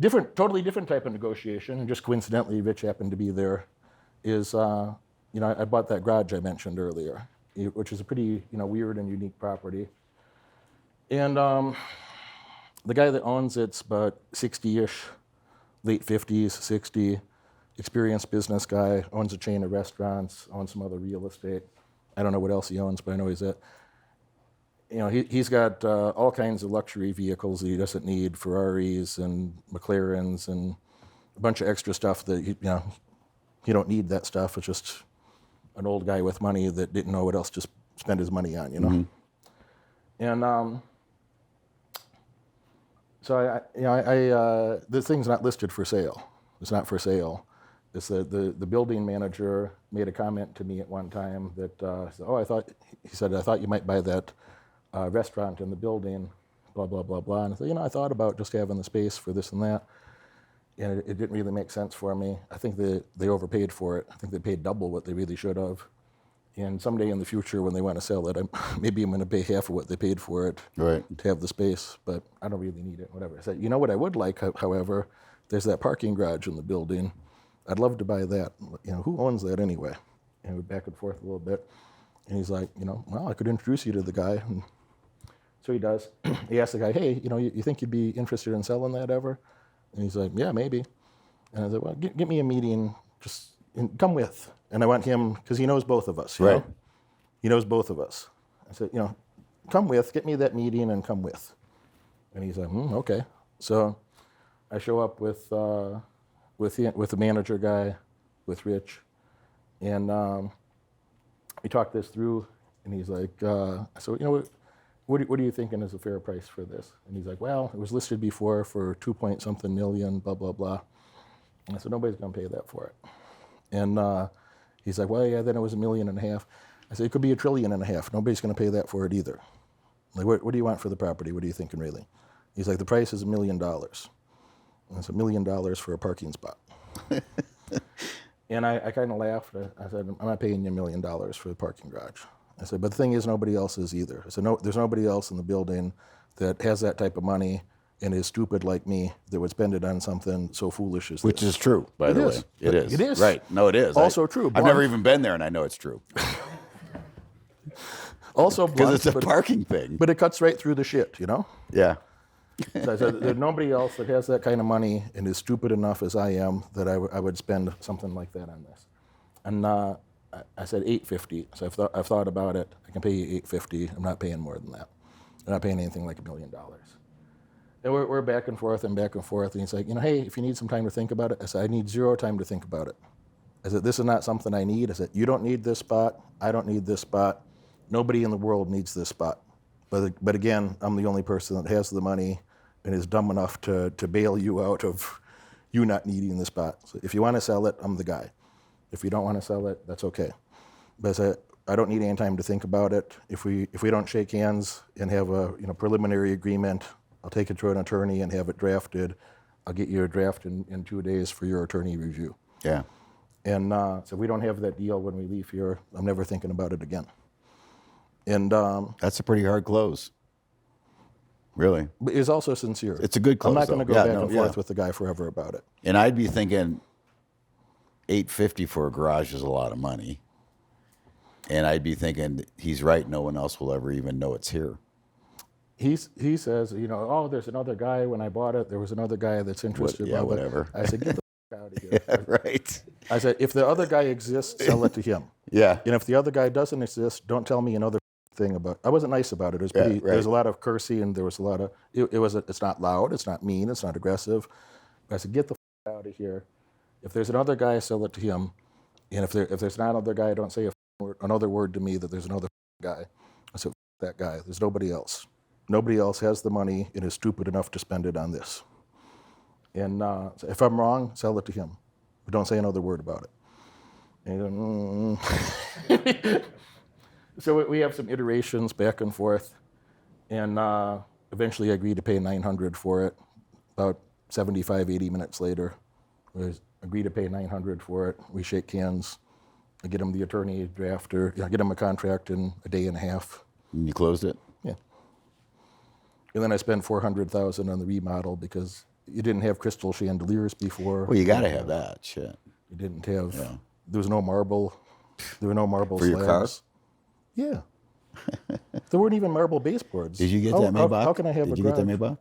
totally different type of negotiation, and just coincidentally, Rich happened to be there, is, I bought that garage I mentioned earlier, which is a pretty, weird and unique property. And the guy that owns it's about 60-ish, late 50s, 60, experienced business guy, owns a chain of restaurants, owns some other real estate. I don't know what else he owns, but I know he's it. He's got all kinds of luxury vehicles that he doesn't need, Ferraris and McLarens and a bunch of extra stuff that he don't need that stuff. It's just an old guy with money that didn't know what else to spend his money on, Mm-hmm. And so the thing's not listed for sale. It's not for sale. It's the building manager made a comment to me at one time that said, I thought you might buy that restaurant in the building, blah, blah, blah, blah. And I said, I thought about just having the space for this and that. And it didn't really make sense for me. I think they overpaid for it. I think they paid double what they really should have. And someday in the future, when they want to sell it, maybe I'm going to pay half of what they paid for it to have the space, but I don't really need it, whatever. I said, what I would like, however, there's that parking garage in the building. I'd love to buy that. Who owns that anyway? And we went back and forth a little bit. And he's like, well, I could introduce you to the guy. And so he does. He asked the guy, hey, you think you'd be interested in selling that ever? And he's like, yeah, maybe. And I said, well, get me a meeting, come with. And I want him, because he knows both of us, right? He knows both of us. I said, come with, get me that meeting and come with. And he's like, okay. So I show up with the manager guy, with Rich, and we talked this through, and he's like, so what are you thinking is a fair price for this? And he's like, well, it was listed before for 2-point-something million, blah, blah, blah. And I said, nobody's going to pay that for it. And he's like, well, yeah, then it was $1.5 million. I said, it could be $1.5 trillion. Nobody's going to pay that for it either. Like, what do you want for the property? What are you thinking, really? He's like, the price is $1 million. And it's $1 million for a parking spot. And I kind of laughed. I said, I'm not paying you $1 million for the parking garage. I said, but the thing is, nobody else is either. I said, no, there's nobody else in the building that has that type of money and is stupid like me that would spend it on something so foolish as this. Which is true, by the way. It is. It is. Right. No, it is. Also true. I've never even been there, and I know it's true. Also blunt. Because it's a parking thing. But it cuts right through the shit, Yeah. So I said, there's nobody else that has that kind of money and is stupid enough as I am that I would spend something like that on this. And I said $850. So I've thought about it. I can pay you $850. I'm not paying more than that. I'm not paying anything like $1 million. And we're back and forth. And he's like, hey, if you need some time to think about it. I said, I need 0 time to think about it. I said, this is not something I need. I said, you don't need this spot. I don't need this spot. Nobody in the world needs this spot. But again, I'm the only person that has the money and is dumb enough to bail you out of you not needing the spot. So if you want to sell it, I'm the guy. If you don't want to sell it, that's okay. But I said, I don't need any time to think about it. If we don't shake hands and have a preliminary agreement, I'll take it to an attorney and have it drafted. I'll get you a draft in 2 days for your attorney review. Yeah. And so if we don't have that deal when we leave here, I'm never thinking about it again. And that's a pretty hard close. Really. But it's also sincere. It's a good close. I'm not going to go back and forth with the guy forever about it. And I'd be thinking $850 for a garage is a lot of money. And I'd be thinking he's right. No one else will ever even know it's here. He says, there's another guy. When I bought it, there was another guy that's interested. Yeah, whatever. I said, get the f*** out of here. Yeah, right. I said, if the other guy exists, sell it to him. Yeah. And if the other guy doesn't exist, don't tell me another thing about. I wasn't nice about it. It was pretty. Right. There was a lot of cursing, and there was a lot of. It's not loud. It's not mean. It's not aggressive. But I said, get the f*** out of here. If there's another guy, sell it to him. And if there's not another guy, don't say another word to me that there's another guy. I said, that guy. There's nobody else. Nobody else has the money and is stupid enough to spend it on this. And so if I'm wrong, sell it to him. But don't say another word about it. And so we have some iterations back and forth, and eventually I agreed to pay $900 for it. About 75, 80 minutes later, we agreed to pay $900 for it. We shake hands. I get him the attorney drafter. I get him a contract in a day and a half. And you closed it? Yeah. And then I spend $400,000 on the remodel because you didn't have crystal chandeliers before. Well, you got to have that shit. You didn't have. Yeah. There was no marble. There were no marble For slabs. your car? Yeah. There weren't even marble baseboards. Did you get that Maybach? How can I have Did a you get that garage? Maybach?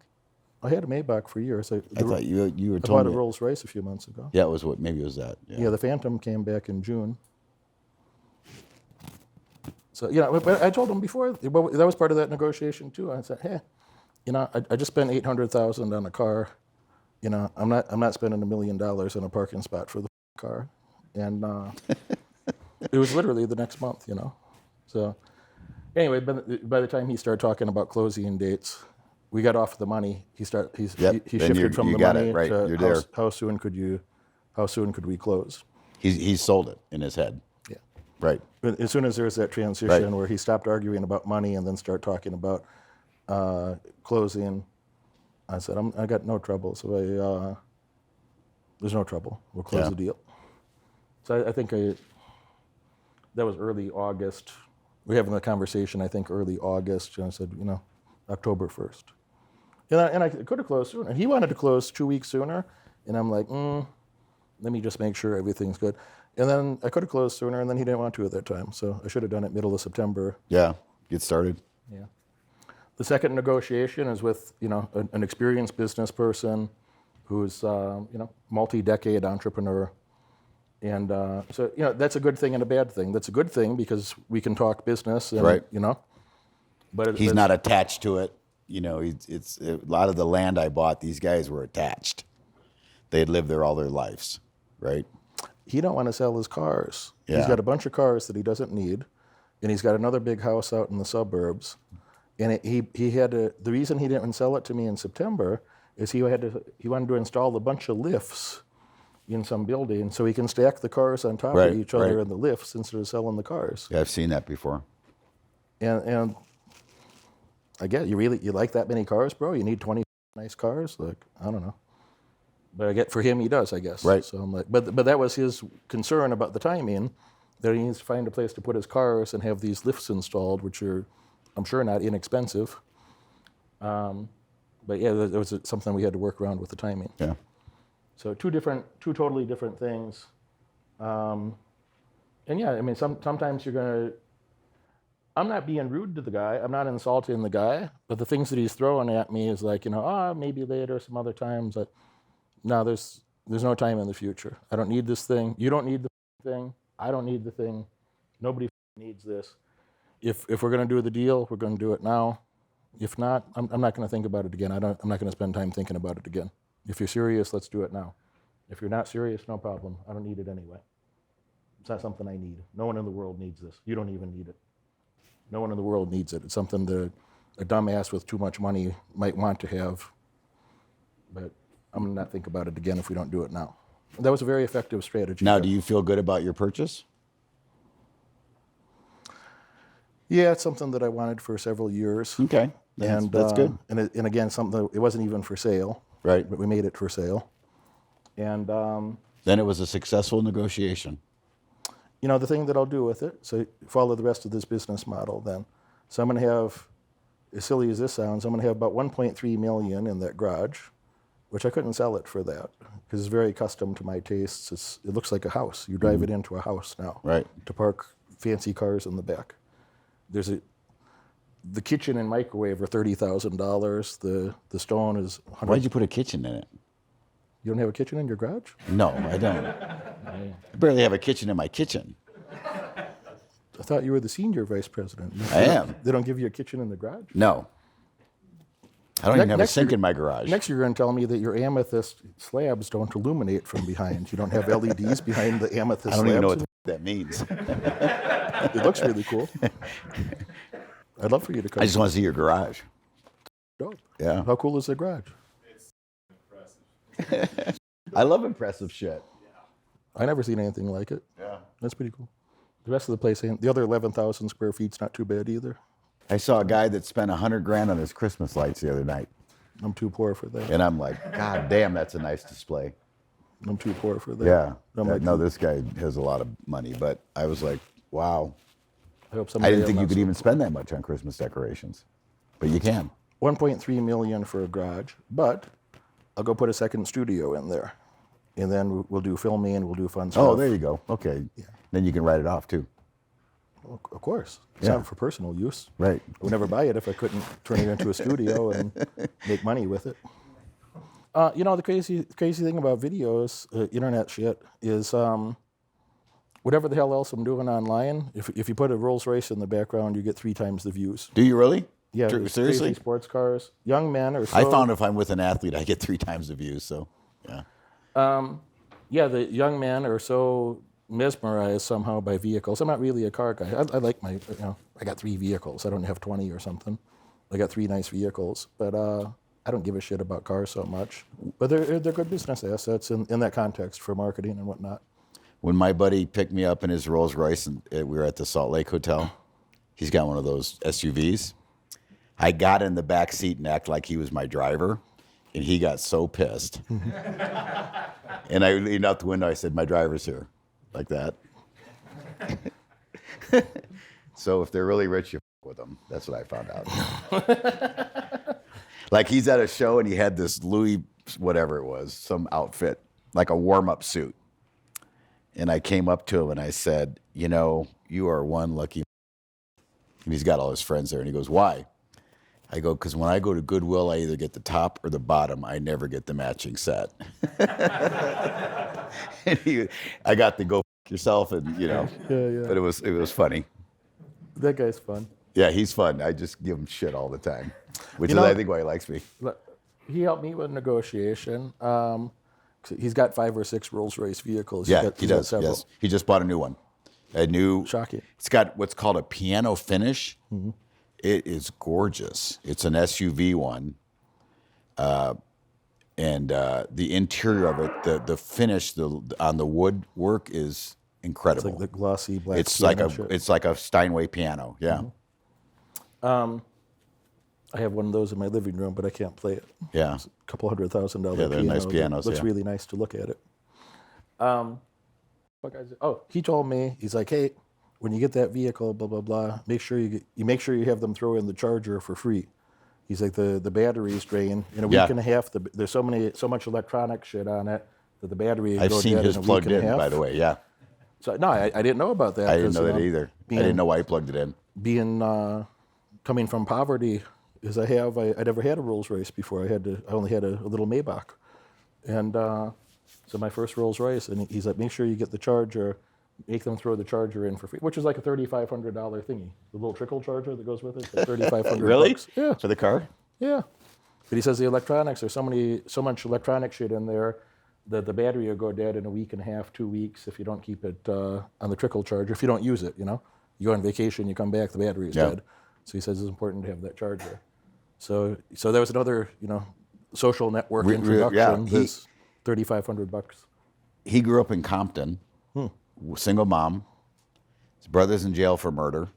I had a Maybach for years. I thought you were I told bought a me. Rolls Royce a few months ago. Yeah, it was what? Maybe it was that. Yeah, the Phantom came back in June. So, you know, but I told him before, that was part of that negotiation too. I said, hey, you know, I just spent $800,000 on a car. You know, I'm not spending $1 million on a parking spot for the car. And it was literally the next month, you know. So anyway, by the time he started talking about closing dates, we got off the money. He Yep. he Then shifted from you the got money it, right. to You're there. how soon could we close? He sold it in his head. Yeah. Right. But as soon as there was that transition Right. where he stopped arguing about money and then started talking about closing, I said, I got no trouble. So there's no trouble. We'll close the deal. So I think that was early August. We were having a conversation, I think, early August. And I said, you know, October 1st. And I could have closed sooner. He wanted to close 2 weeks sooner. And I'm like, let me just make sure everything's good. And then I could have closed sooner, and then he didn't want to at that time. So I should have done it middle of September. Yeah. Get started. Yeah. The second negotiation is with, you know, an experienced business person who's, you know, multi-decade entrepreneur. And so, you know, that's a good thing and a bad thing. That's a good thing because we can talk business, and, Right. you know. But He's not attached to it. You know, it's a lot of the land I bought, these guys were attached. They had lived there all their lives, right? He don't want to sell his cars. Yeah. He's got a bunch of cars that he doesn't need, and he's got another big house out in the suburbs. And he had to, the reason he didn't sell it to me in September is he wanted to install a bunch of lifts in some building so he can stack the cars on top Right, of each other right. in the lifts instead of selling the cars. Yeah, I've seen that before. And I get you like that many cars, bro? You need 20 nice cars? Like, I don't know. But I get for him he does, I guess. Right. So I'm like, but that was his concern about the timing, that he needs to find a place to put his cars and have these lifts installed, which are, I'm sure, not inexpensive. But yeah, there was something we had to work around with the timing. Yeah. So two totally different things. And yeah, I mean, sometimes you're gonna. I'm not being rude to the guy. I'm not insulting the guy. But the things that he's throwing at me is like, you know, maybe later, some other times. But no, there's no time in the future. I don't need this thing. You don't need the thing. I don't need the thing. Nobody needs this. If we're gonna do the deal, we're gonna do it now. If not, I'm not gonna think about it again. I'm not gonna spend time thinking about it again. If you're serious, let's do it now. If you're not serious, no problem. I don't need it anyway. It's not something I need. No one in the world needs this. You don't even need it. No one in the world needs it. It's something that a dumbass with too much money might want to have. But I'm going to not think about it again if we don't do it now. That was a very effective strategy. Now, do you feel good about your purchase? Yeah, it's something that I wanted for several years. Okay. That's good. And again, something that it wasn't even for sale. Right. But we made it for sale. And Then it was a successful negotiation. you know, the thing that I'll do with it, so follow the rest of this business model then. So I'm going to have, as silly as this sounds, I'm going to have about 1.3 million in that garage, which I couldn't sell it for that because it's very custom to my tastes. It looks like a house. You drive it into a house now. Right. To park fancy cars in the back. The kitchen and microwave are $30,000. The stone is $100,000. Why'd you put a kitchen in it? You don't have a kitchen in your garage? No, I don't. I barely have a kitchen in my kitchen. I thought you were the senior vice president. I am. They don't give you a kitchen in the garage? No. I don't even have a Next sink year- in my garage. Next, you're going to tell me that your amethyst slabs don't illuminate from behind. You don't have LEDs behind the amethyst I don't slabs. even know what that means. It looks really cool. I'd love for you to come. I just want to see your garage. Dope. Yeah. How cool is the garage? I love impressive shit. I never seen anything like it. Yeah. That's pretty cool. The rest of the place, the other 11,000 square feet's not too bad either. I saw a guy that spent $100,000 on his Christmas lights the other night, I'm too poor for that. and I'm like, God damn, that's a nice display. I'm too poor for that. Yeah. I'm like, No, this guy has a lot of money, but I was like, wow. I hope I somebody didn't think you else- could even spend that much on Christmas decorations, but you can. 1.3 million for a garage, but I'll go put a second studio in there. And then we'll do filming and we'll do fun stuff. Oh, there you go. Okay. Yeah. Then you can write it off too. Well, of course. It's Yeah. not for personal use. Right. I would never buy it if I couldn't turn it into a studio and make money with it. The crazy thing about videos, internet shit, is whatever the hell else I'm doing online, if you put a Rolls Royce in the background, you get 3 times the views. Do you really? Yeah, Seriously? crazy sports cars. Young men are so... I found if I'm with an athlete, I get 3 times the views. So, yeah. The young men are so mesmerized somehow by vehicles. I'm not really a car guy. I like my, I got 3 vehicles. I don't have 20 or something. I got 3 nice vehicles, but I don't give a shit about cars so much. But they're good business assets in that context for marketing and whatnot. When my buddy picked me up in his Rolls Royce and we were at the Salt Lake Hotel, he's got one of those SUVs. I got in the back seat and acted like he was my driver, and he got so pissed. And I leaned out the window. I said, "My driver's here," like that. So if they're really rich, you f with them. That's what I found out. Like he's at a show and he had this Louis, whatever it was, some outfit, like a warm-up suit. And I came up to him and I said, "You are one lucky." And he's got all his friends there. And he goes, "Why?" I go, "Because when I go to Goodwill, I either get the top or the bottom. I never get the matching set." And I got to go f yourself, and Yeah. But it was funny. That guy's fun. Yeah, he's fun. I just give him shit all the time, which is I think why he likes me. He helped me with negotiation. He's got 5 or 6 Rolls Royce vehicles. Yeah, he does. Yes, he just bought a new one. Shocking. It's got what's called a piano finish. Mm-hmm. It is gorgeous. It's an SUV one, and the interior of it, the finish, on the woodwork is incredible. It's like the glossy black. It's like a Steinway piano. Yeah. Mm-hmm. I have one of those in my living room, but I can't play it. Yeah. It's a couple $100,000 piano. Yeah, they're nice pianos. Looks really nice to look at it. He told me, he's like, "Hey, when you get that vehicle, blah blah blah, make sure you have them throw in the charger for free." He's like, the batteries drain in a week and a half. There's so much electronic shit on it that the battery. I've seen his plugged in, by the way. Yeah. So no, I didn't know about that. I didn't know that either. I didn't know why he plugged it in. Being coming from poverty, as I never had a Rolls Royce before. I only had a little Maybach, and so my first Rolls Royce, and he's like, "Make sure you get the charger. Make them throw the charger in for free," which is like a $3,500 thingy. The little trickle charger that goes with it, like $3,500. Really? Yeah. For the car? Yeah. But he says the electronics, there's so much electronic shit in there that the battery will go dead in a week and a half, 2 weeks if you don't keep it on the trickle charger. If you don't use it, you go on vacation, you come back, the battery is dead. So he says it's important to have that charger. So that was another, social network introduction. Yeah. $3,500. He grew up in Compton, single mom. His brother's in jail for murder.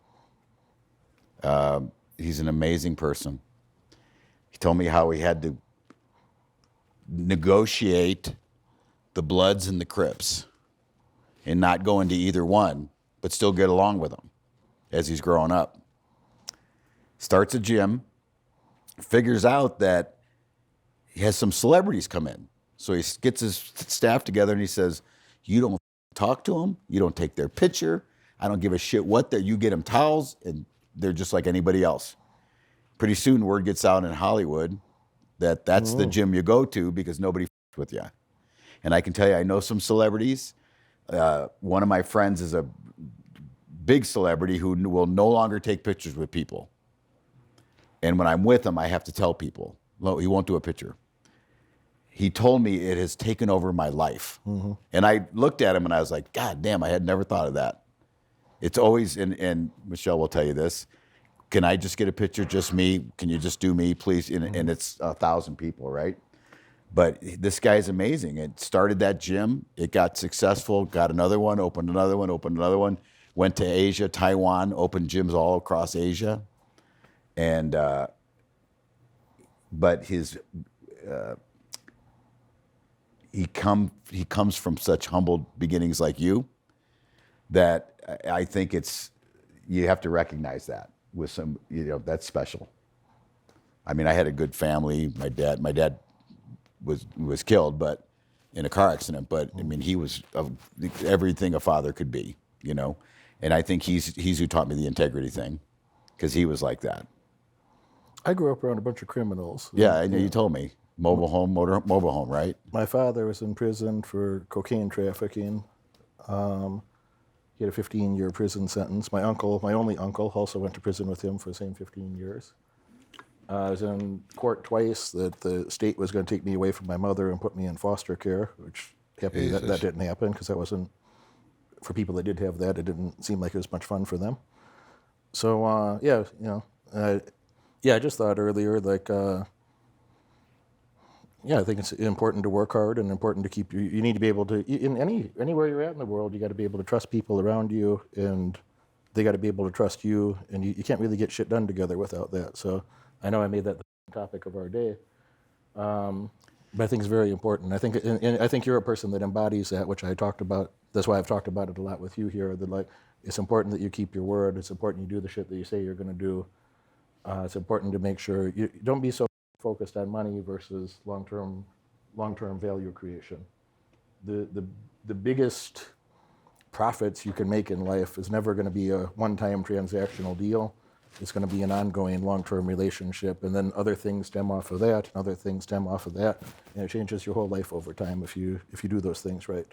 He's an amazing person. He told me how he had to negotiate the Bloods and the Crips and not go into either one, but still get along with them as he's growing up. Starts a gym, figures out that he has some celebrities come in. So he gets his staff together and he says, "You don't talk to them. You don't take their picture. I don't give a shit what you get them towels, and they're just like anybody else." Pretty soon word gets out in Hollywood that that's the gym you go to because nobody with you. And I can tell you, I know some celebrities. One of my friends is a big celebrity who will no longer take pictures with people. And when I'm with him, I have to tell people, no, he won't do a picture. He told me it has taken over my life. Mm-hmm. And I looked at him and I was like, God damn, I had never thought of that. It's always, and Michelle will tell you this, can I just get a picture, just me? Can you just do me, please? And it's 1,000 people, right? But this guy's amazing. It started that gym. It got successful, got another one, opened another one, went to Asia, Taiwan, opened gyms all across Asia. And, but he comes from such humble beginnings like you that I think you have to recognize that with some, that's special. I mean, I had a good family. My dad was killed, but in a car accident. But I mean, he was everything a father could be, you know. And I think he's who taught me the integrity thing, because he was like that. I grew up around a bunch of criminals. Yeah, I know you told me mobile home, right? My father was in prison for cocaine trafficking. He had a 15-year prison sentence. My only uncle, also went to prison with him for the same 15 years. I was in court twice that the state was going to take me away from my mother and put me in foster care, which happily that didn't happen, because that wasn't, for people that did have that, it didn't seem like it was much fun for them. So, yeah, you know, I just thought earlier, like, yeah, I think it's important to work hard and important to keep you need to be able to, anywhere you're at in the world, you got to be able to trust people around you, and they got to be able to trust you, and you can't really get shit done together without that. So I know I made that the topic of our day, but I think it's very important. I think, and I think you're a person that embodies that, which I talked about. That's why I've talked about it a lot with you here, that like, it's important that you keep your word. It's important you do the shit that you say you're going to do. It's important to make sure you don't be so focused on money versus long-term value creation. The biggest profits you can make in life is never going to be a one-time transactional deal. It's going to be an ongoing long-term relationship, and then other things stem off of that, and other things stem off of that, and it changes your whole life over time if you do those things right.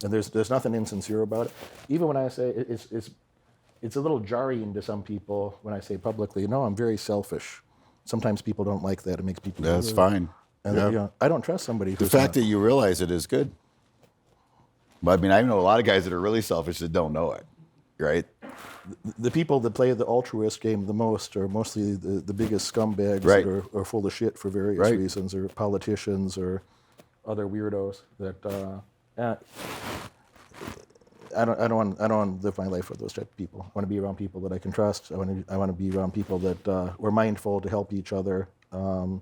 And there's nothing insincere about it. Even when I say it's a little jarring to some people when I say publicly, no, I'm very selfish. Sometimes people don't like that. It makes people That's fine. And Yeah. then, you know, I don't trust somebody The who's fact not. that you realize it is good. But I mean, I know a lot of guys that are really selfish that don't know it, right? The people that play the altruist game the most are mostly the biggest scumbags Right. that are full of shit for various Right. reasons, or politicians or other weirdos that I don't want to live my life with those type of people. I want to be around people that I can trust. I want to be around people that we're mindful to help each other. And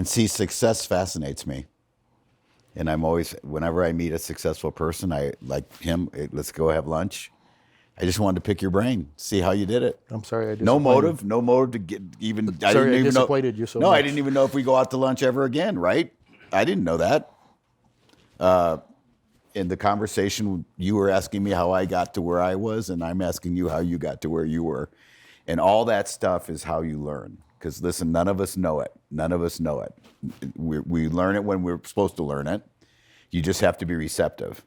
see, success fascinates me. And I'm always, whenever I meet a successful person, I like him, let's go have lunch. I just wanted to pick your brain, see how you did it. I'm sorry, I No disappointed. no motive to get even. Sorry, I even disappointed you so No, I much. didn't even know if we go out to lunch ever again, right? I didn't know that. In the conversation, you were asking me how I got to where I was, and I'm asking you how you got to where you were. And all that stuff is how you learn. Because listen, none of us know it. None of us know it. We learn it when we're supposed to learn it. You just have to be receptive.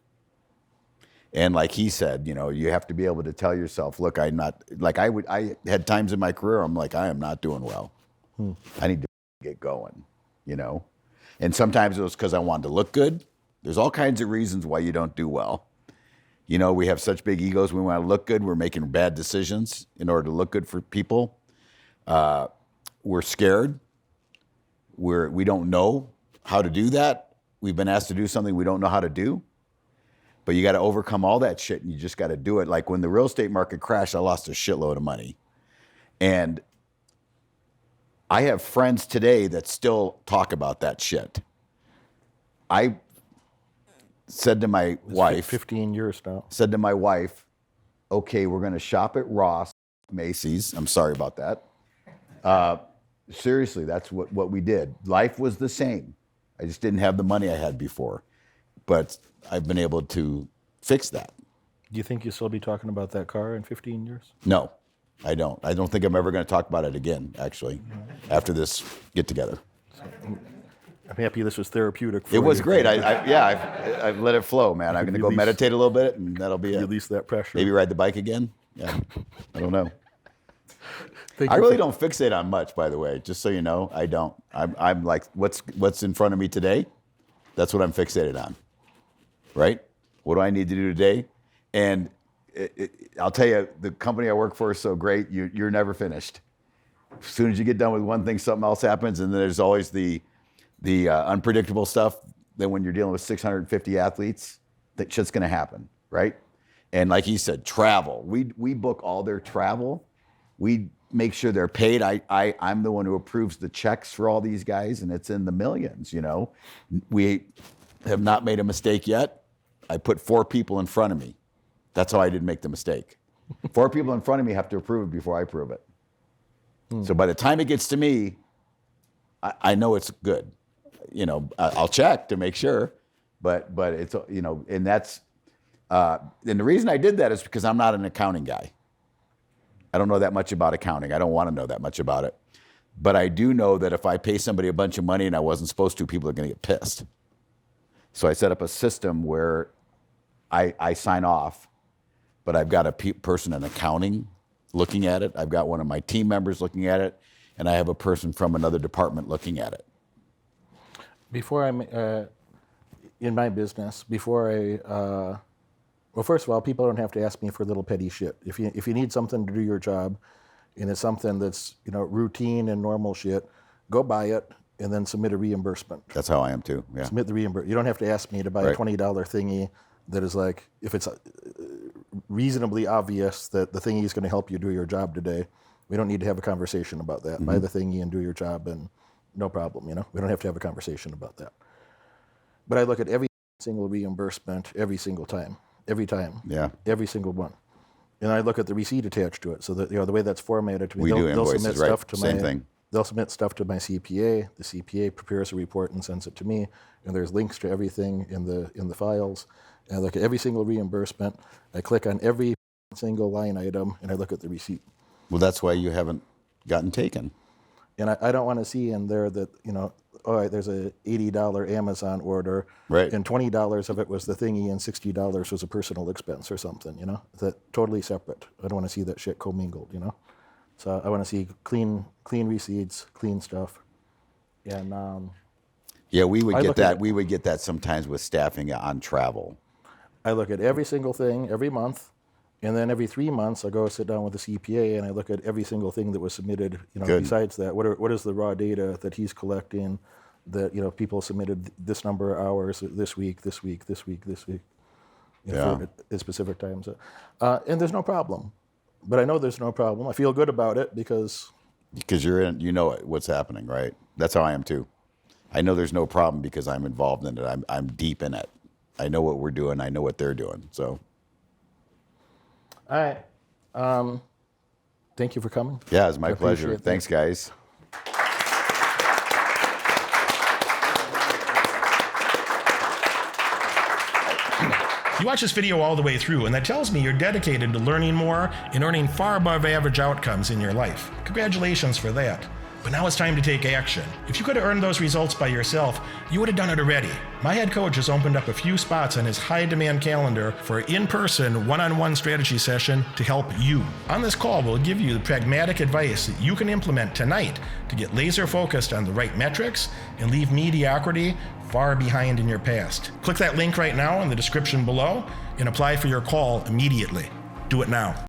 And like he said, you know, you have to be able to tell yourself, look, I'm not, like I had times in my career, I'm like, I am not doing well. I need to get going, you know? And sometimes it was because I wanted to look good. There's all kinds of reasons why you don't do well. You know, we have such big egos. We want to look good. We're making bad decisions in order to look good for people. We're scared. We don't know how to do that. We've been asked to do something we don't know how to do. But you got to overcome all that shit, and you just got to do it. Like when the real estate market crashed, I lost a shitload of money. And I have friends today that still talk about that shit. I said to my wife, 15 years now. said to my wife, okay, we're going to shop at Ross, Macy's. I'm sorry about that. Seriously, that's what we did. Life was the same. I just didn't have the money I had before. But I've been able to fix that. Do you think you'll still be talking about that car in 15 years? No, I don't. I don't think I'm ever going to talk about it again, actually, after this get-together. I'm happy this was therapeutic for It was you. great. I've let it flow, man. I'm going to go release- meditate a little bit, and that'll be it. Release that pressure. Maybe ride the bike again. Yeah, I don't know. Thank I you really for- don't fixate on much, by the way. Just so you know, I don't. I'm like, what's in front of me today? That's what I'm fixated on. Right? What do I need to do today? And I'll tell you, the company I work for is so great. You're never finished. As soon as you get done with one thing, something else happens, and then there's always the unpredictable stuff. Then when you're dealing with 650 athletes, that shit's going to happen, right? And like he said, travel. We book all their travel. We make sure they're paid. I'm the one who approves the checks for all these guys, and it's in the millions. You know, we have not made a mistake yet. I put 4 people in front of me. That's how I didn't make the mistake. 4 people in front of me have to approve it before I approve it. So by the time it gets to me, I know it's good. I'll check to make sure, but it's, and that's, and the reason I did that is because I'm not an accounting guy. I don't know that much about accounting. I don't want to know that much about it. But I do know that if I pay somebody a bunch of money and I wasn't supposed to, people are going to get pissed. So I set up a system where I sign off, but I've got a person in accounting looking at it. I've got one of my team members looking at it, and I have a person from another department looking at it. Before I'm in my business, well, first of all, people don't have to ask me for little petty shit. If you need something to do your job, and it's something that's routine and normal shit, go buy it and then submit a reimbursement. That's how I am too. Yeah. Submit the reimbursement. You don't have to ask me to buy a $20 thingy that is like, if it's reasonably obvious that the thingy is going to help you do your job today, we don't need to have a conversation about that. Buy the thingy and do your job, and no problem. We don't have to have a conversation about that. But I look at every single reimbursement every single time. Every time. Yeah. Every single one. And I look at the receipt attached to it. So that the way that's formatted to me, we do they'll invoices, submit right? stuff to Same thing. They'll submit stuff to my CPA. The CPA prepares a report and sends it to me. And there's links to everything in the files. And I look at every single reimbursement. I click on every single line item, and I look at the receipt. Well, that's why you haven't gotten taken. And I don't want to see in there that, all right, there's a $80 Amazon order, right, and $20 of it was the thingy and $60 was a personal expense or something, That totally separate. I don't want to see that shit commingled, So I want to see clean receipts, clean stuff. And yeah, we would get that. We would get that sometimes with staffing on travel. I look at every single thing every month, and then every 3 months I go sit down with the CPA and I look at every single thing that was submitted. Besides that, what is the raw data that he's collecting? That people submitted this number of hours this week, for at specific times, and there's no problem. But I know there's no problem. I feel good about it because you're in. What's happening, right? That's how I am too. I know there's no problem because I'm involved in it. I'm deep in it. I know what we're doing. I know what they're doing. So. All right. Thank you for coming. Yeah, it's my pleasure. Thanks, guys. You watch this video all the way through, and that tells me you're dedicated to learning more and earning far above average outcomes in your life. Congratulations for that. But now it's time to take action. If you could have earned those results by yourself, you would have done it already. My head coach has opened up a few spots on his high-demand calendar for an in-person, one-on-one strategy session to help you. On this call, we'll give you the pragmatic advice that you can implement tonight to get laser-focused on the right metrics and leave mediocrity far behind in your past. Click that link right now in the description below and apply for your call immediately. Do it now.